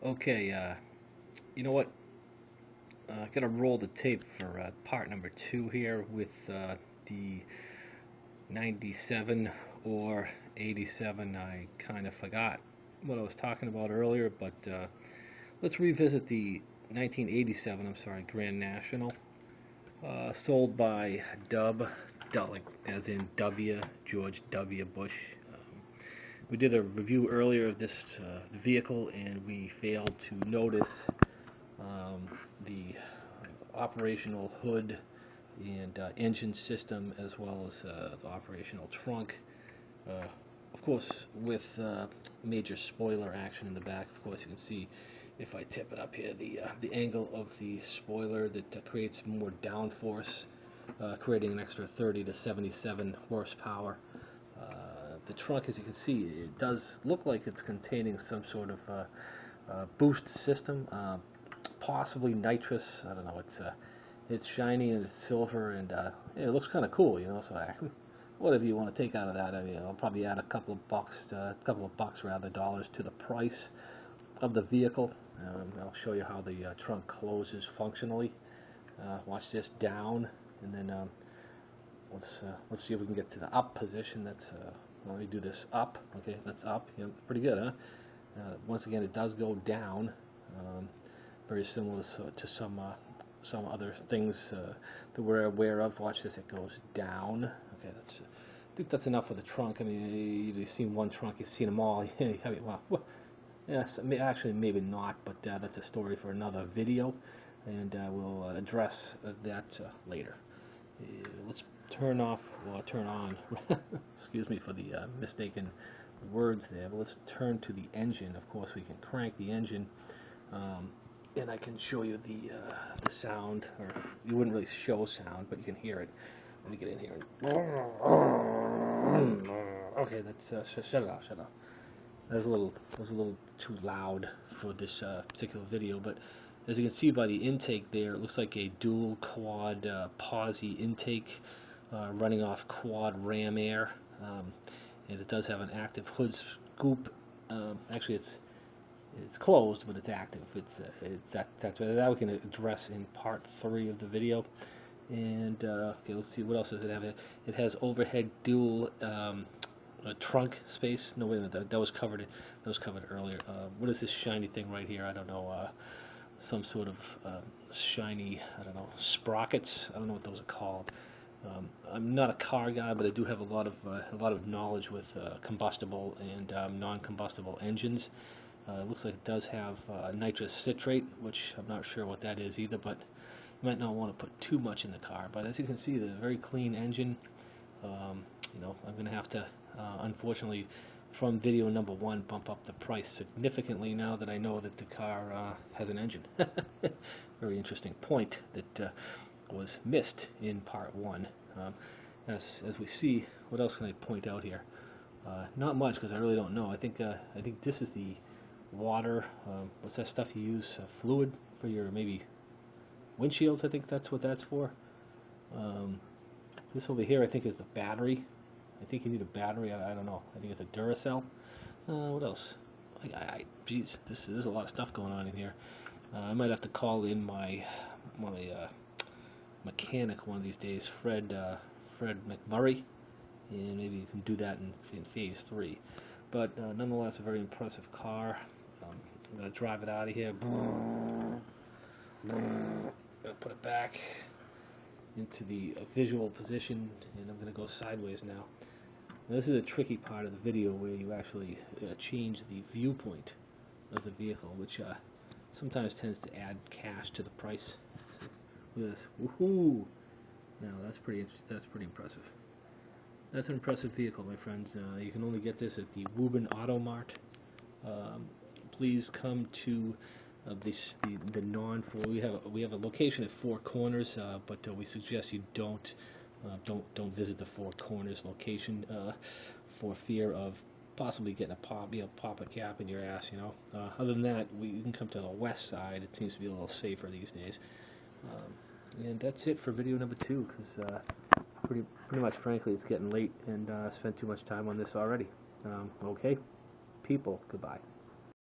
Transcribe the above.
Okay, you know what? Gonna roll the tape for part number two here with the 97 or 87. I kind of forgot what I was talking about earlier, but let's revisit the 1987, I'm sorry, Grand National, sold by like as in W, George W. Bush. We did a review earlier of this vehicle, and we failed to notice the operational hood and engine system, as well as the operational trunk. Of course, with major spoiler action in the back. Of course, you can see if I tip it up here, the angle of the spoiler that creates more downforce, creating an extra 30 to 77 horsepower. The trunk, as you can see, it does look like it's containing some sort of boost system, possibly nitrous. I don't know. It's shiny and it's silver, and it looks kind of cool, you know. So whatever you want to take out of that, I mean, I'll probably add a couple of bucks rather, dollars to the price of the vehicle. I'll show you how the trunk closes functionally. Watch this down, and then let's see if we can get to the up position. Let me do this up. Okay, that's up. Yeah, pretty good, huh? Once again, it does go down. Very similar to some other things that we're aware of. Watch this, it goes down. Okay, I think that's enough for the trunk. I mean, you've seen one trunk, you've seen them all. I mean, well, yes, actually maybe not, but that's a story for another video, and we'll address that later. Let's turn off, well, turn on, excuse me for the mistaken words there, but let's turn to the engine. Of course, we can crank the engine, and I can show you the sound, or you wouldn't really show sound, but you can hear it. Let me get in here. Okay, that's shut it off. That was a little too loud for this particular video, but as you can see by the intake there, it looks like a dual quad posi intake running off quad ram air, and it does have an active hood scoop. Actually, it's closed, but it's active. That's that we can address in part 3 of the video. And okay, let's see, what else does it have? It has overhead dual trunk space. No, wait a minute, that was covered. That was covered earlier. What is this shiny thing right here? I don't know. Some sort of shiny, I don't know, sprockets. I don't know what those are called. I'm not a car guy, but I do have a lot of knowledge with combustible and non-combustible engines. It looks like it does have nitrous citrate, which I'm not sure what that is either, but you might not want to put too much in the car. But as you can see, there's a very clean engine. You know, I'm going to have to, unfortunately, from video number 1, bump up the price significantly now that I know that the car has an engine. Very interesting point that was missed in part 1. As we see, what else can I point out here? Not much, because I really don't know. I think this is the water. What's that stuff you use? Fluid for your maybe windshields. I think that's what that's for. This over here, I think, is the battery. I think you need a battery. I don't know. I think it's a Duracell. What else? Geez, there's a lot of stuff going on in here. I might have to call in my mechanic one of these days, Fred McMurray, and maybe you can do that in phase 3. But nonetheless, a very impressive car. I'm going to drive it out of here. Going to put it back into the visual position, and I'm going to go sideways now. This is a tricky part of the video where you actually change the viewpoint of the vehicle, which sometimes tends to add cash to the price. Look at this. Woohoo! Now that's pretty impressive. That's an impressive vehicle, my friends. You can only get this at the Woburn Auto Mart. Please come to the non-four. We have a location at Four Corners, but we suggest you don't visit the Four Corners location for fear of possibly getting pop a cap in your ass. You know. Other than that, you can come to the west side. It seems to be a little safer these days. And that's it for video number 2, because pretty much, frankly, it's getting late, and I spent too much time on this already. Okay, people, goodbye.